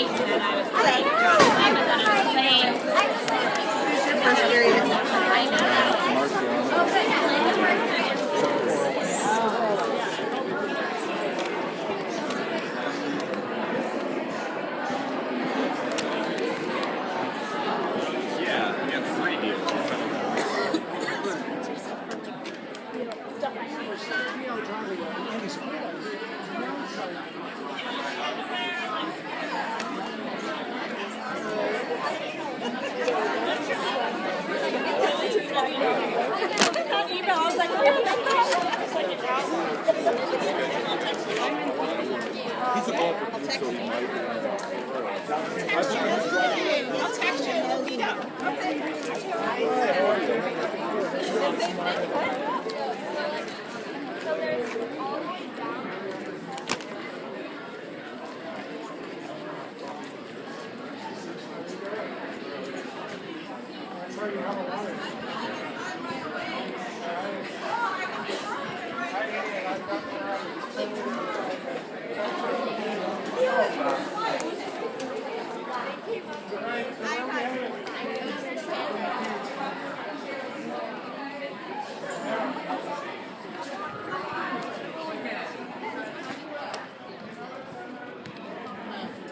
and I was like, I was on a plane. First period. I know. Yeah, we have 3 here. He's a ball producer, so he might. I'll text you. We'll meet up.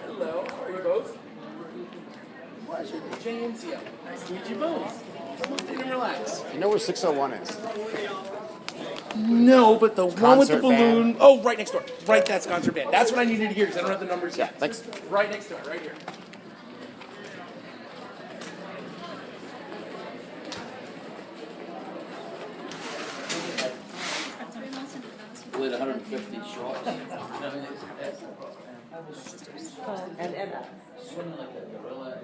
Hello, are you both? Pleasure. James, yeah. Nice to meet you both. Come on in and relax. You know where 601 is? No, but the one with the Concert balloon. band. Oh, right next door. Right, that's concert band. That's what I needed to hear because I don't have the numbers yet. Yeah, thanks. Right next door, right here. With 150 short. And Emma. Swimming like a gorilla.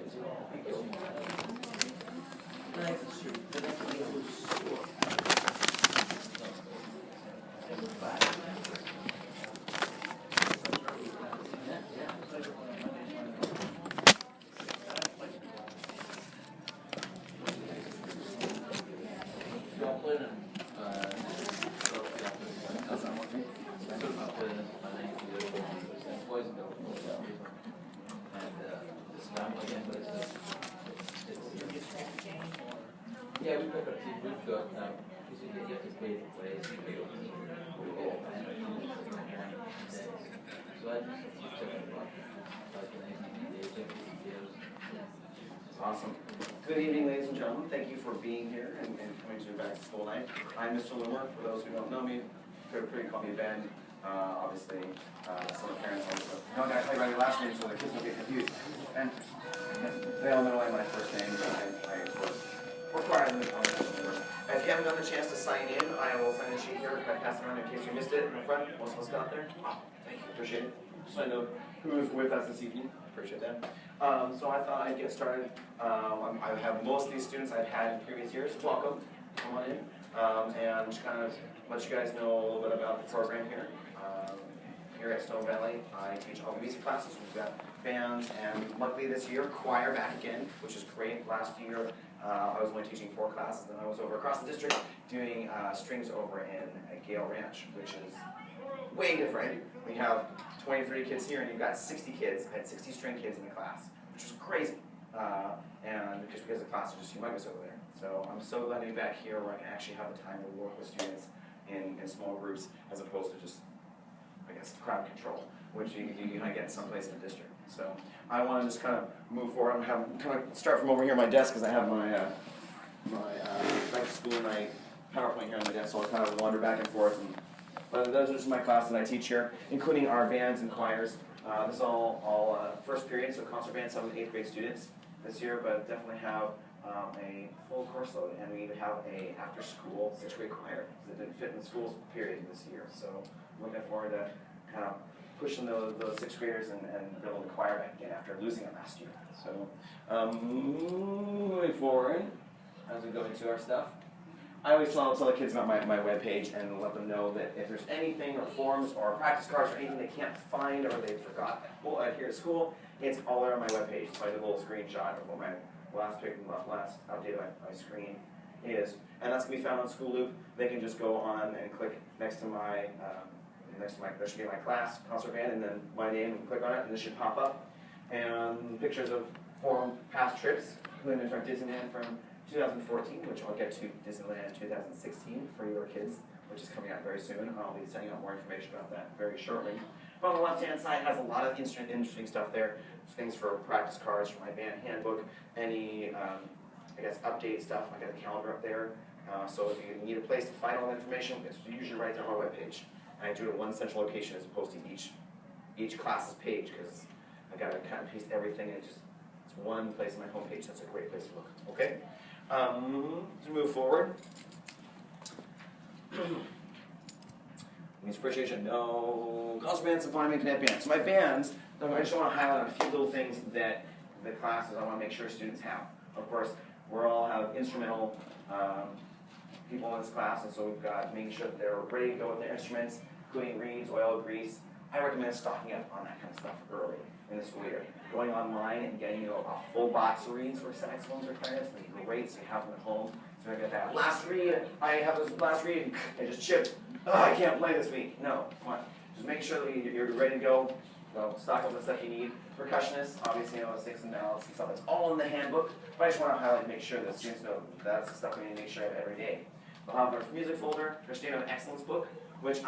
Yeah, we've got you have to pay for place. So I just check it out. Awesome. Good evening, ladies and gentlemen. Thank you for being here and coming to back to school night. I'm Mr. Loomer. For those who don't know me, feel free to call me Ben. Obviously, some of the parents also. You know, I gotta tell you about your last name so the kids don't get confused. And they all know my first name, but I of course require them to call me Mr. Loomer. If you haven't done the chance to sign in, I will sign a sheet here. I pass it around in case you missed it in the front. Most of us got there. Oh, thank you. Appreciate it. Just so I know who's with us this evening. Appreciate that. So I thought I'd get started. I have most of these students I've had in previous years. Welcome. Come on in. And just kind of let you guys know a little bit about the program here. Here at Stone Valley, I teach all the music classes. We've got bands, and luckily this year, choir back again, which is great. Last year, I was only teaching 4 classes, then I was over across the district doing strings over in Gale Ranch, which is way different. We have 20, 30 kids here, and you've got 60 kids. I had 60 string kids in the class, which was crazy. And just because the class is just humongous over there. So I'm so glad to be back here where I can actually have the time to work with students in small groups as opposed to just, I guess, crowd control, which you kind of get someplace in the district. So I want to just kind of move forward. I'm going to kind of start from over here on my desk because I have my back to school night PowerPoint here on my desk, so I'll kind of wander back and forth. But those are just my classes that I teach here, including our bands and choirs. This is all first period, so concert band, 7th and 8th grade students this year, but definitely have a full course load, and we even have a after-school 6th grade choir that didn't fit in the school's period this year. So I'm looking forward to kind of pushing those 6th graders and building the choir back again after losing it last year. So moving forward, as we go into our stuff, I always tell the kids about my webpage and let them know that if there's anything or forms or practice cards or anything they can't find or they forgot here at school, it's all there on my webpage. It's like a little screenshot of what my last update of my screen is. And that's going to be found on School Loop. They can just go on and click next to my, there should be my class, concert band, and then my name, and click on it, and this should pop up. and pictures of 4 past trips, including our Disneyland from 2014, which I'll get to Disneyland 2016 for your kids, which is coming out very soon. I'll be sending out more information about that very shortly. But on the left-hand side has a lot of interesting stuff there. Things for practice cards from my band handbook, any, I guess, update stuff. I got a calendar up there. So if you need a place to find all the information, it's usually right there on our webpage. And I do it in one central location as opposed to each class's page, because I got to cut and paste everything, and it's one place on my homepage. That's a great place to look. Okay? Let's move forward. Music appreciation, no. Concert band, symphony, cadet band. So my bands, I just want to highlight a few little things that the classes I want to make sure students have. Of course, we all have instrumental people in this class, and so we've got making sure that they're ready to go with their instruments, including reeds, oil, grease. I recommend stocking up on that kind of stuff early in the school year. Going online and getting a full box of reeds for saxophones or clarinets, and the great, so you have them at home. So I get that last reed, I have this last reed, and just chipped. Oh, I can't play this week. No, come on. Just make sure that you're ready to go. Stock up the stuff you need. Percussionists, obviously, sticks and mallets and stuff. It's all in the handbook. But I just want to highlight and make sure that students know that's the stuff we need to make sure of every day. They'll have their music folder, their Standard of Excellence book, which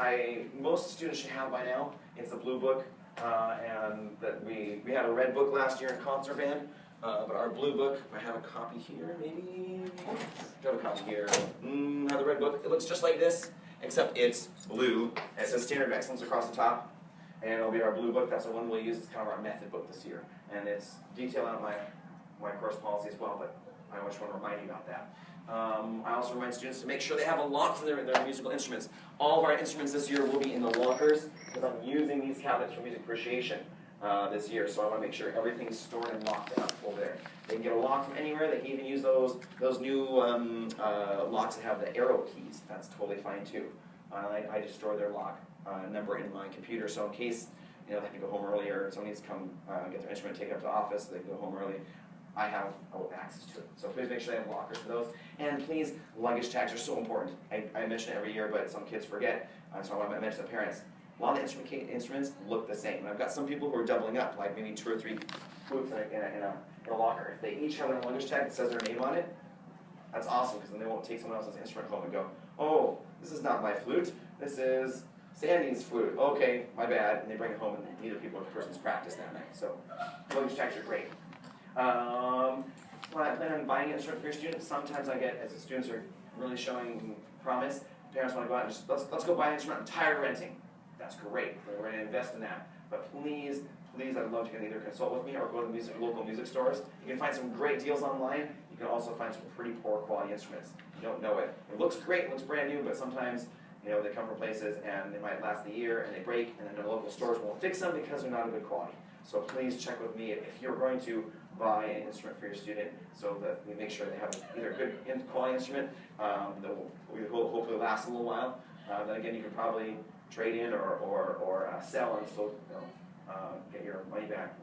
most students should have by now. It's the blue book, and that we had a red book last year in concert band, but our blue book, I have a copy here, maybe. I have a copy here. I have the red book. It looks just like this, except it's blue. And it says Standard of Excellence across the top. And it'll be our blue book. That's the one we'll use. It's kind of our method book this year. And it's detailed out my course policy as well, but I just want to remind you about that. I also remind students to make sure they have a lock for their musical instruments. All of our instruments this year will be in the lockers, because I'm using these cabinets for music appreciation this year, so I want to make sure everything's stored and locked up over there. They can get a lock from anywhere. They can even use those new locks that have the arrow keys. That's totally fine too. I just store their lock number in my computer, so in case they have to go home early or someone needs to come get their instrument, take it up to the office, they can go home early, I have access to it. So please make sure they have lockers for those. And please, luggage tags are so important. I mention it every year, but some kids forget, so I want to mention to the parents. A lot of instruments look the same. And I've got some people who are doubling up, like maybe 2 or 3 flutes in a locker. If they each have their luggage tag that says their name on it, that's awesome, because then they won't take someone else's instrument home and go, oh, this is not my flute, this is Sandy's flute. Okay, my bad. And they bring it home, and neither person's practiced that night. So luggage tags are great. When I plan on buying an instrument for your students, sometimes I get, as the students are really showing promise, parents want to go out and just, let's go buy an instrument. I'm tired of renting. That's great. We're going to invest in that. But please, I'd love to either consult with me or go to the local music stores. You can find some great deals online. You can also find some pretty poor quality instruments. You don't know it. It looks great, it looks brand new, but sometimes they come from places and they might last a year and they break, and then the local stores won't fix them because they're not of good quality. So please check with me if you're going to buy an instrument for your student, so that we make sure they have either a good quality instrument that will hopefully last a little while. Then again, you can probably trade in or sell and still get your money back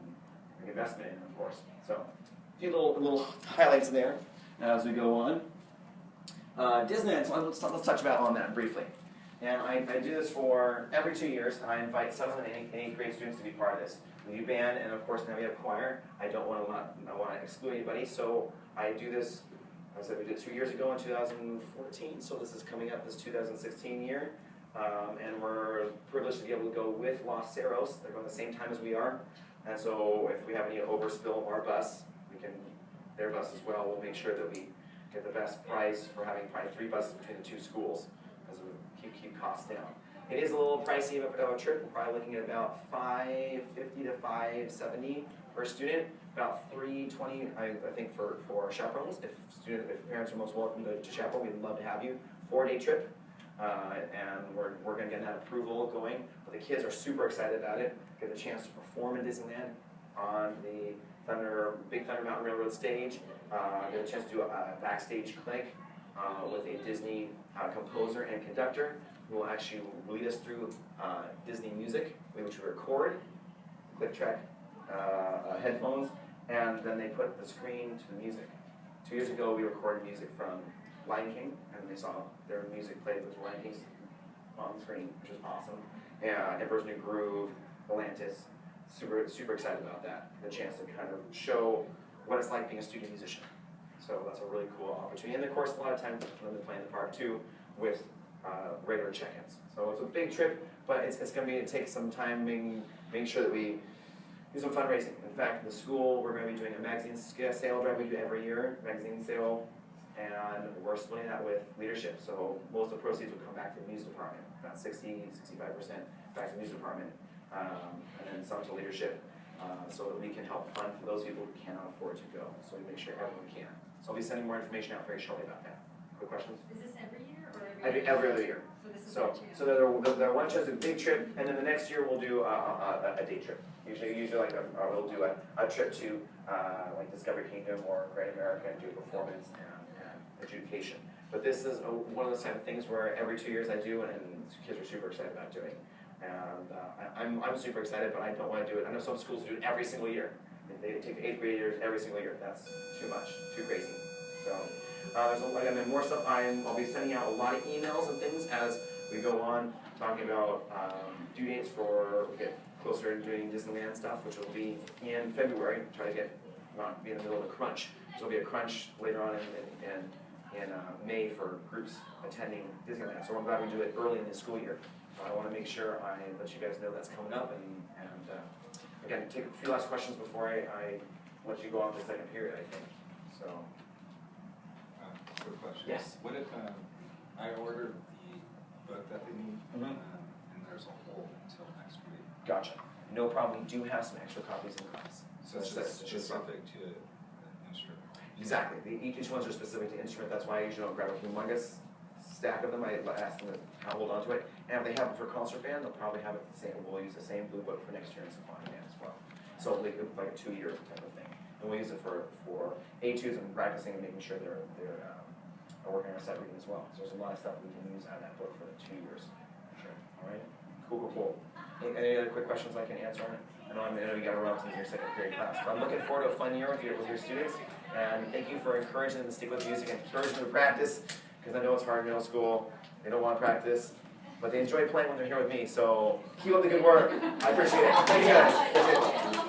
and investment in, of course. So a few little highlights there as we go on. Disneyland, so let's touch on that briefly. And I do this for every 2 years, and I invite 7th and 8th grade students to be part of this. We do band, and of course now we have choir. I want to exclude anybody, so I do this. I said we did 2 years ago in 2014, so this is coming up this 2016 year. And we're privileged to be able to go with Los Cerros. They're going the same time as we are. And so if we have any overspill of our bus, their bus as well, we'll make sure that we get the best price for having probably 3 buses between the 2 schools, because we keep costs down. It is a little pricey of a trip. We're probably looking at about $550 to $570 per student, about $320, I think, for chaperones. If parents are most welcome to chaperone, we'd love to have you. 4-day trip. And we're going to get that approval going. But the kids are super excited about it. Get the chance to perform in Disneyland on the Big Thunder Mountain Railroad stage. Get a chance to do a backstage clinic with a Disney composer and conductor who will actually lead us through Disney music, which we record, click track headphones, and then they put the screen to the music. 2 years ago, we recorded music from Lion King, and they saw their music played with Lion King on the screen, which was awesome. Emperor's New Groove, Atlantis, super excited about that. The chance to kind of show what it's like being a student musician. So that's a really cool opportunity. And of course, a lot of time for them to play in the park too with regular check-ins. So it's a big trip, but it's going to take some time making sure that we do some fundraising. In fact, in the school, we're going to be doing a magazine sale drive we do every year, magazine sale, and we're splitting that with leadership. So most of the proceeds will come back to the music department, about 60-65% back to the music department, and then some to leadership, so that we can help fund for those people who cannot afford to go. So we make sure everyone can. So I'll be sending more information out very shortly about that. Quick questions? Is this every year or every year? Every other year. So this is So, our chance. so there one chance, a big trip, and then the next year we'll do a day trip. Usually like we'll do a trip to like Discovery Kingdom or Great America and do a performance and adjudication. But this is one of those type of things where every 2 years I do, and kids are super excited about doing. And I'm super excited, but I don't want to do it. I know some schools do it every single year. They take 8th graders every single year. That's too much, too crazy. So there's more stuff. I'll be sending out a lot of emails and things as we go on, talking about due dates for we get closer to doing Disneyland stuff, which will be in February. Try to not be in the middle of a crunch. So there'll be a crunch later on in May for groups attending Disneyland. So I'm glad we do it early in the school year. I want to make sure I let you guys know that's coming up, and again, take a few last questions before I let you go on to the second period, I think. So. Quick question. Yes. What if I ordered the book that they need, Mhm. and there's a hole until next week? Gotcha. No problem. We do have some extra copies in class. So it's just specific to an instrument. Exactly. Each ones are specific to instrument. That's why I usually don't grab a humongous stack of them. I ask them to hold on to it. And if they have it for concert band, they'll probably have it the same. We'll use the same blue book for next year in symphony band as well. So like a 2-year type of thing. And we'll use it for A2s and practicing and making sure they're working on our set reading as well. So there's a lot of stuff we can use out of that book for the 2 years. Sure. All right. Cool. Any other quick questions I can answer on it? I know you got to run to your second period class. But I'm looking forward to a fun year with your students. And thank you for encouraging them to stick with music and encouraging them to practice. Because I know it's hard in middle school. They don't want to practice. But they enjoy playing when they're here with me. So keep up the good work. I appreciate it. Thank you guys.